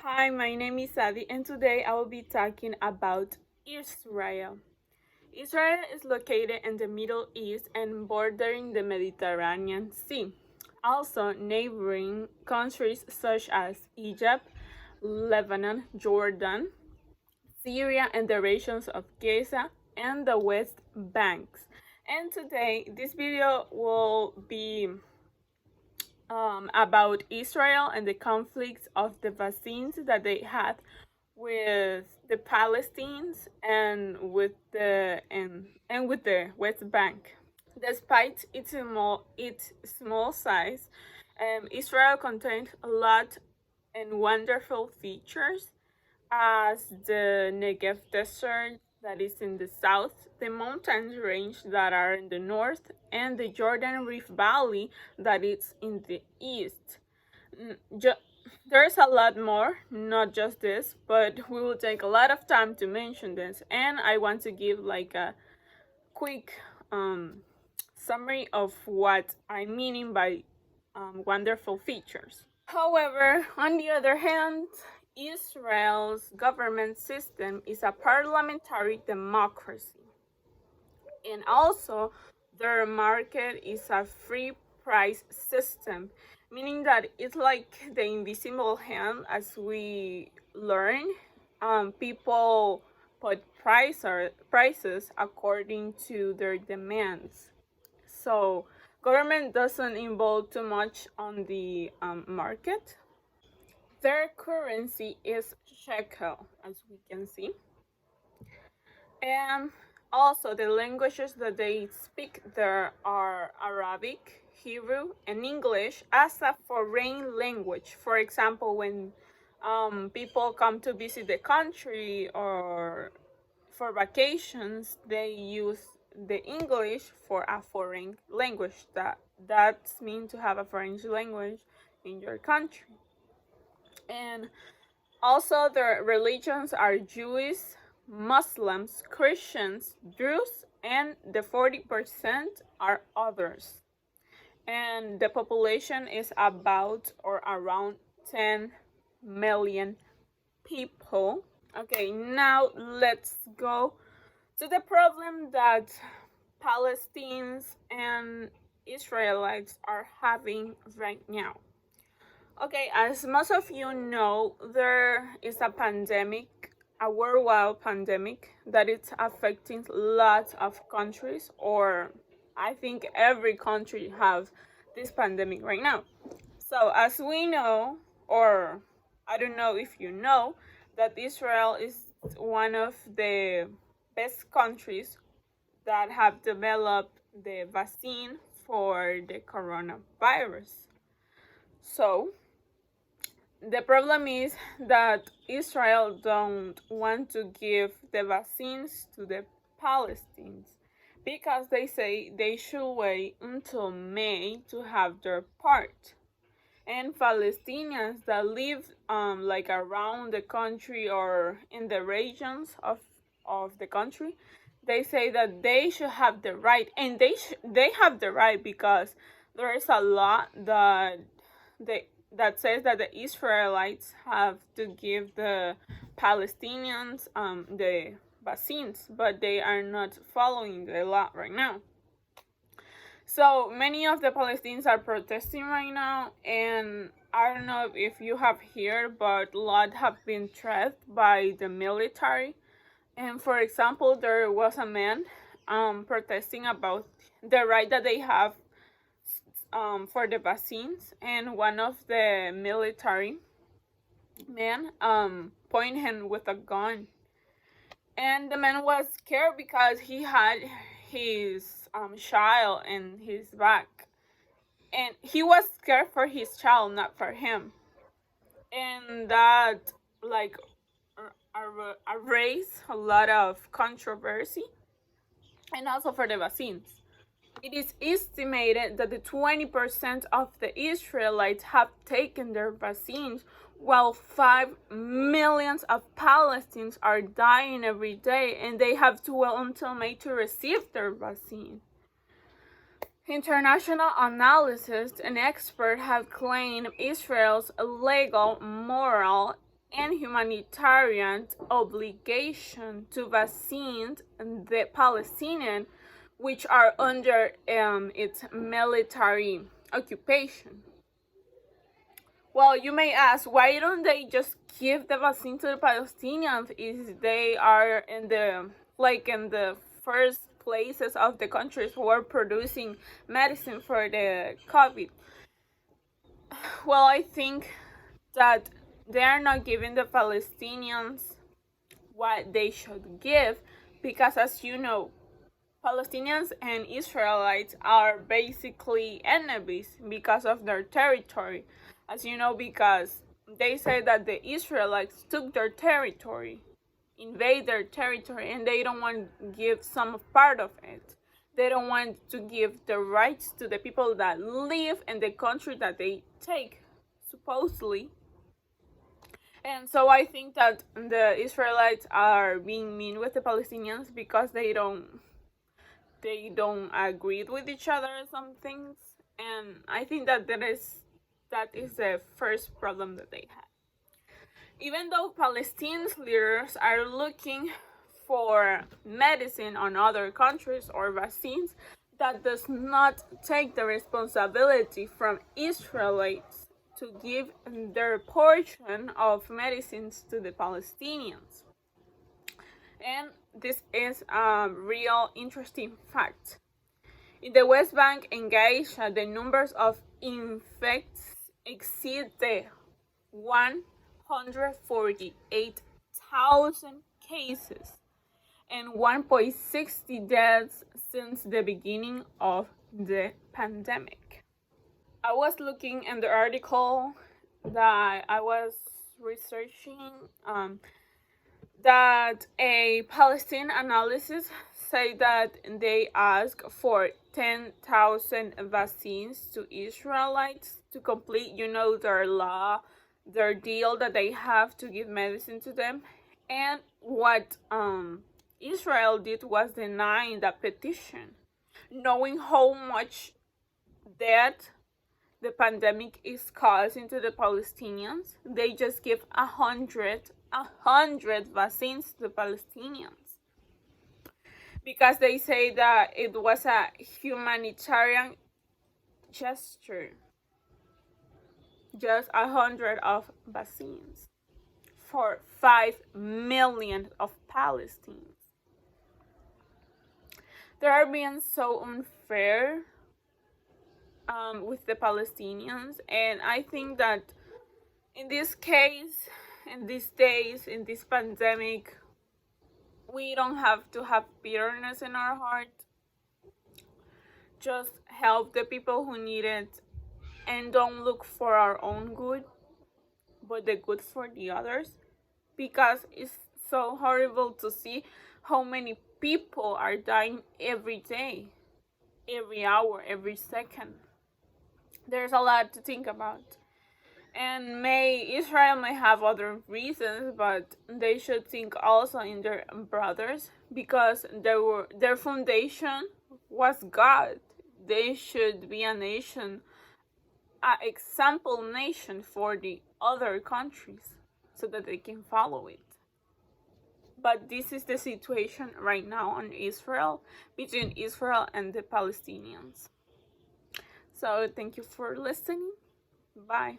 Hi, my name is Adi, and today I will be talking about Israel. Israel is located in the Middle East and bordering the Mediterranean Sea. Also, neighboring countries such as Egypt, Lebanon, Jordan, Syria, and the regions of Gaza and the West Banks. And today, this video will be about Israel and the conflicts of the vaccines that they had with the Palestinians and with the West Bank. Despite its small size, Israel contains a lot and wonderful features as the Negev Desert that is in the south, the mountain range that are in the north, and the Jordan Rift Valley that is in the east. There's a lot more, not just this, but we will take a lot of time to mention this, and I want to give like a quick summary of what I'm meaning by wonderful features. However, on the other hand, Israel's government system is a parliamentary democracy, and also their market is a free price system, meaning that it's like the invisible hand. As we learn, people put prices according to their demands. So government doesn't involve too much on the market. Their currency is shekel, as we can see. And also the languages that they speak there are Arabic, Hebrew, and English as a foreign language. For example, when people come to visit the country or for vacations, they use the English for a foreign language. That's mean to have a foreign language in your country. And also, the religions are Jewish, Muslims, Christians, Druze, and the 40% are others. And the population is about or around 10 million people. Okay, now let's go to the problem that Palestinians and Israelites are having right now. Okay, as most of you know, there is a pandemic, a worldwide pandemic that is affecting lots of countries, or I think every country have this pandemic right now. So as we know, or I don't know if you know, that Israel is one of the best countries that have developed the vaccine for the coronavirus. So the problem is that Israel don't want to give the vaccines to the Palestinians because they say they should wait until May to have their part. And Palestinians that live like around the country or in the regions of the country, they say that they should have the right, and they have the right because there is a law they that says that the Israelites have to give the Palestinians the vaccines, but they are not following the law right now. So many of the Palestinians are protesting right now, and I don't know if you have heard, but a lot have been threatened by the military. And for example, there was a man protesting about the right that they have for the vaccines, and one of the military men pointed him with a gun, and the man was scared because he had his child in his back, and he was scared for his child, not for him, and that like raised a lot of controversy, and also for the vaccines. It is estimated that the 20% of the Israelites have taken their vaccines, while 5 million of Palestinians are dying every day, and they have to wait until May to receive their vaccine. International analysts and experts have claimed Israel's legal, moral, and humanitarian obligation to vaccine the Palestinians, which are under its military occupation. Well, you may ask, why don't they just give the vaccine to the Palestinians if they are in the first places of the countries who are producing medicine for the COVID? Well, I think that they are not giving the Palestinians what they should give because, as you know, Palestinians and Israelites are basically enemies because of their territory. As you know, because they say that the Israelites took their territory, invade their territory, and they don't want to give some part of it. They don't want to give the rights to the people that live in the country that they take, supposedly. And so I think that the Israelites are being mean with the Palestinians because they don't agree with each other on some things, and I think that that is the first problem that they have. Even though Palestinian leaders are looking for medicine on other countries or vaccines, that does not take the responsibility from Israelites to give their portion of medicines to the Palestinians. And this is a real interesting fact. In the West Bank and Gaza, the numbers of infects exceed the 148,000 cases and 1.60 deaths since the beginning of the pandemic. I was looking in the article that I was researching that a Palestinian analysis say that they ask for 10,000 vaccines to Israelites to complete, their deal that they have to give medicine to them. And what Israel did was denying that petition, knowing how much death the pandemic is causing to the Palestinians. They just give 100 vaccines to the Palestinians because they say that it was a humanitarian gesture. Just 100 of vaccines for 5 million of Palestinians. They are being so unfair with the Palestinians, and I think that in this case, in these days, in this pandemic, we don't have to have bitterness in our heart. Just help the people who need it and don't look for our own good, but the good for the others, because it's so horrible to see how many people are dying every day, every hour, every second. There's a lot to think about. And Israel may have other reasons, but they should think also in their brothers, because their foundation was God. They should be a nation, an example nation for the other countries, so that they can follow it. But this is the situation right now in Israel, between Israel and the Palestinians. So thank you for listening. Bye.